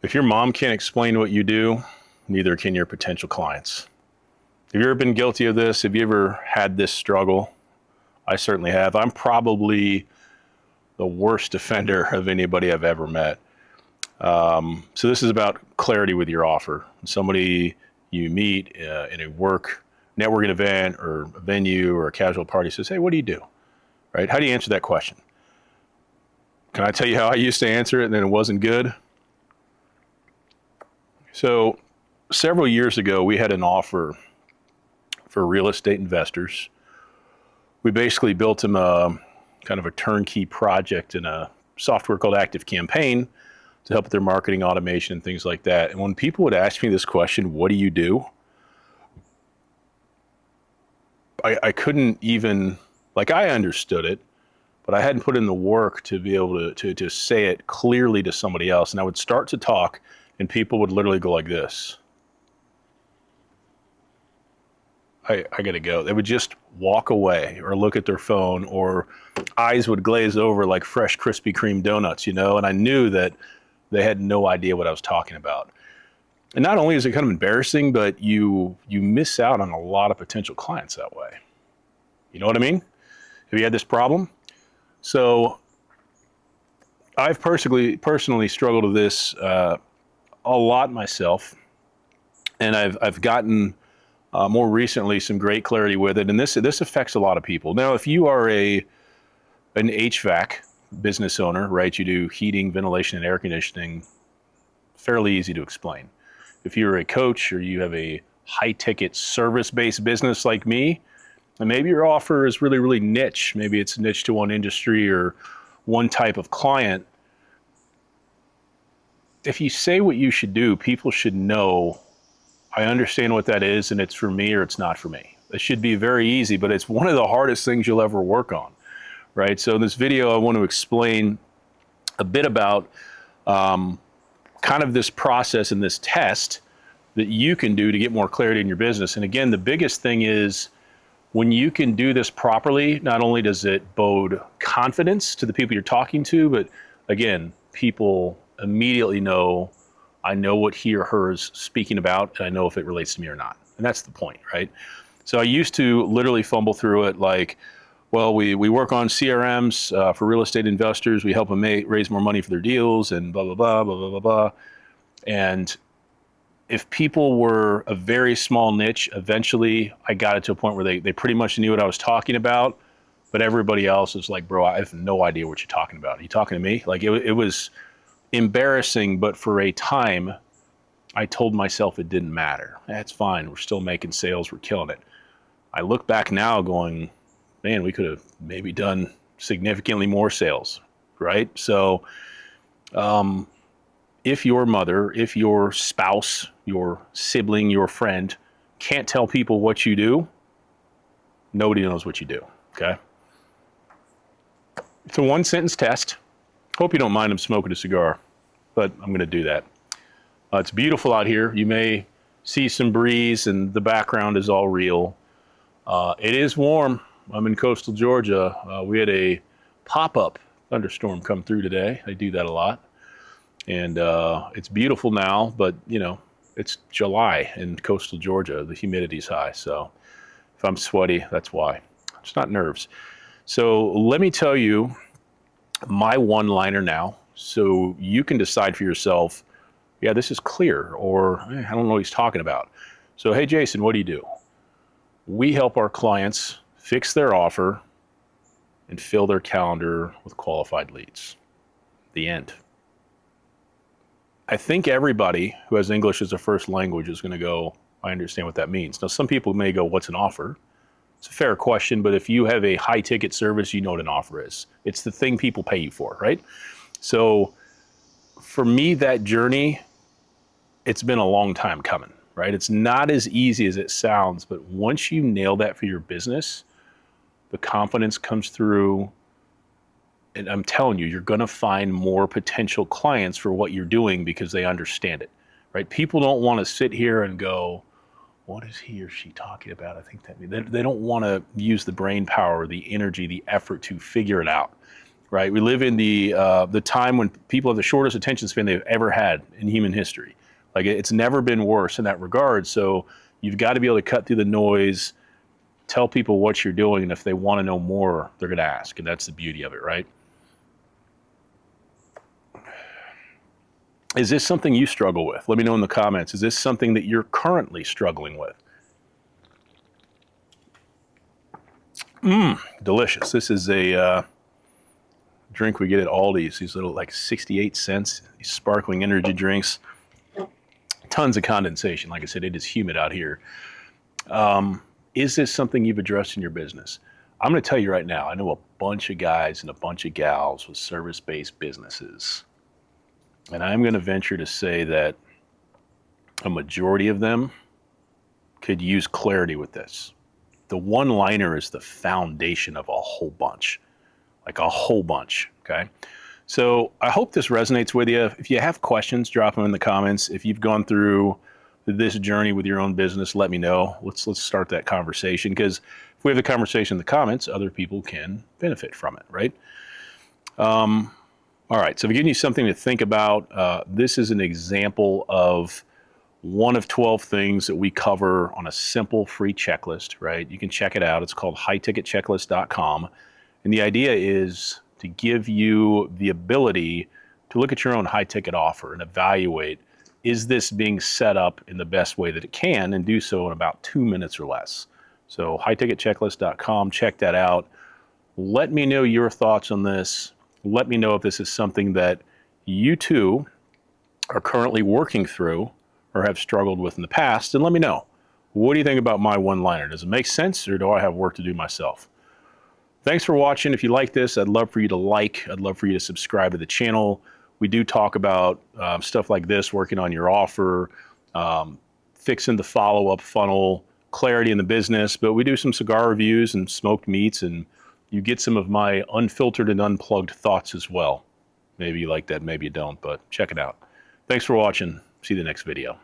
If your mom can't explain what you do, neither can your potential clients. Have you ever been guilty of this? Have you ever had this struggle? I certainly have. I'm probably the worst offender of anybody I've ever met. So this is about clarity with your offer. Somebody you meet in a networking event or a venue or a casual party says, "Hey, what do you do?" Right? How do you answer that question? Can I tell you how I used to answer it and then it wasn't good? So several years ago, we had an offer for real estate investors. We basically built them a kind of a turnkey project in a software called ActiveCampaign to help with their marketing automation and things like that. And when people would ask me this question, what do you do? I couldn't even, like, I understood it, but I hadn't put in the work to be able to say it clearly to somebody else. And I would start to talk and people would literally go like this. I gotta go. They would just walk away or look at their phone, or eyes would glaze over like fresh Krispy Kreme donuts, and I knew that they had no idea what I was talking about. And not only is it kind of embarrassing, but you miss out on a lot of potential clients that way. You know what I mean? Have you had this problem? So I've personally struggled with this a lot myself, and I've gotten more recently some great clarity with it, and this affects a lot of people. Now, if you are an HVAC business owner, right? You do heating, ventilation, and air conditioning. Fairly easy to explain. If you're a coach or you have a high-ticket service-based business like me, and maybe your offer is really, really niche. Maybe it's niche to one industry or one type of client. If you say what you should do, people should know, I understand what that is and it's for me or it's not for me. It should be very easy, but it's one of the hardest things you'll ever work on, right? So in this video, I want to explain a bit about kind of this process and this test that you can do to get more clarity in your business. And again, the biggest thing is when you can do this properly, not only does it bode confidence to the people you're talking to, but again, people immediately know, I know what he or her is speaking about, and I know if it relates to me or not. And that's the point, right? So I used to literally fumble through it like, well, we work on CRMs for real estate investors. We help them raise more money for their deals and blah, blah, blah, blah, blah, blah, blah. And if people were a very small niche, eventually I got it to a point where they pretty much knew what I was talking about, but everybody else is like, bro, I have no idea what you're talking about. Are you talking to me? Like it was embarrassing, but for a time, I told myself it didn't matter. That's fine. We're still making sales. We're killing it. I look back now going, man, we could have maybe done significantly more sales, right? So if your mother, if your spouse, your sibling, your friend can't tell people what you do, nobody knows what you do, okay? It's a one sentence test. Hope you don't mind I'm smoking a cigar, but I'm gonna do that. It's beautiful out here. You may see some breeze and the background is all real. It is warm. I'm in coastal Georgia. We had a pop-up thunderstorm come through today. I do that a lot. And it's beautiful now, but it's July in coastal Georgia. The humidity's high. So if I'm sweaty, that's why. It's not nerves. So let me tell you my one-liner now, so you can decide for yourself, yeah, this is clear, or I don't know what he's talking about. So, hey, Jason, what do you do? We help our clients fix their offer and fill their calendar with qualified leads. The end. I think everybody who has English as a first language is going to go, I understand what that means. Now, some people may go, what's an offer? It's a fair question, but if you have a high ticket service, you know what an offer is. It's the thing people pay you for, right? So for me, that journey, it's been a long time coming, right? It's not as easy as it sounds, but once you nail that for your business, the confidence comes through. And I'm telling you, you're going to find more potential clients for what you're doing because they understand it, right? People don't want to sit here and go, what is he or she talking about? I think that they don't want to use the brain power, the energy, the effort to figure it out, right? We live in the time when people have the shortest attention span they've ever had in human history. Like it's never been worse in that regard. So you've got to be able to cut through the noise, tell people what you're doing, and if they want to know more, they're going to ask, and that's the beauty of it, right? Is this something you struggle with? Let me know in the comments. Is this something that you're currently struggling with? Delicious. This is a drink we get at Aldi's. These little like 68 cents, these sparkling energy drinks. Tons of condensation. Like I said, it is humid out here. Is this something you've addressed in your business? I'm going to tell you right now, I know a bunch of guys and a bunch of gals with service-based businesses. And I'm going to venture to say that a majority of them could use clarity with this. The one-liner is the foundation of a whole bunch, like a whole bunch, okay? So I hope this resonates with you. If you have questions, drop them in the comments. If you've gone through this journey with your own business, let me know. Let's start that conversation, because if we have the conversation in the comments, other people can benefit from it, right? All right, so I've given you something to think about. This is an example of one of 12 things that we cover on a simple free checklist, right? You can check it out. It's called highticketchecklist.com. And the idea is to give you the ability to look at your own high ticket offer and evaluate, is this being set up in the best way that it can, and do so in about 2 minutes or less. So highticketchecklist.com, check that out. Let me know your thoughts on this. Let me know if this is something that you too are currently working through or have struggled with in the past, and let me know. What do you think about my one-liner? Does it make sense, or do I have work to do myself? Thanks for watching. If you like this, I'd love for you to like. I'd love for you to subscribe to the channel. We do talk about stuff like this, working on your offer, fixing the follow-up funnel, clarity in the business, but we do some cigar reviews and smoked meats, and you get some of my unfiltered and unplugged thoughts as well. Maybe you like that, maybe you don't, but check it out. Thanks for watching. See you in the next video.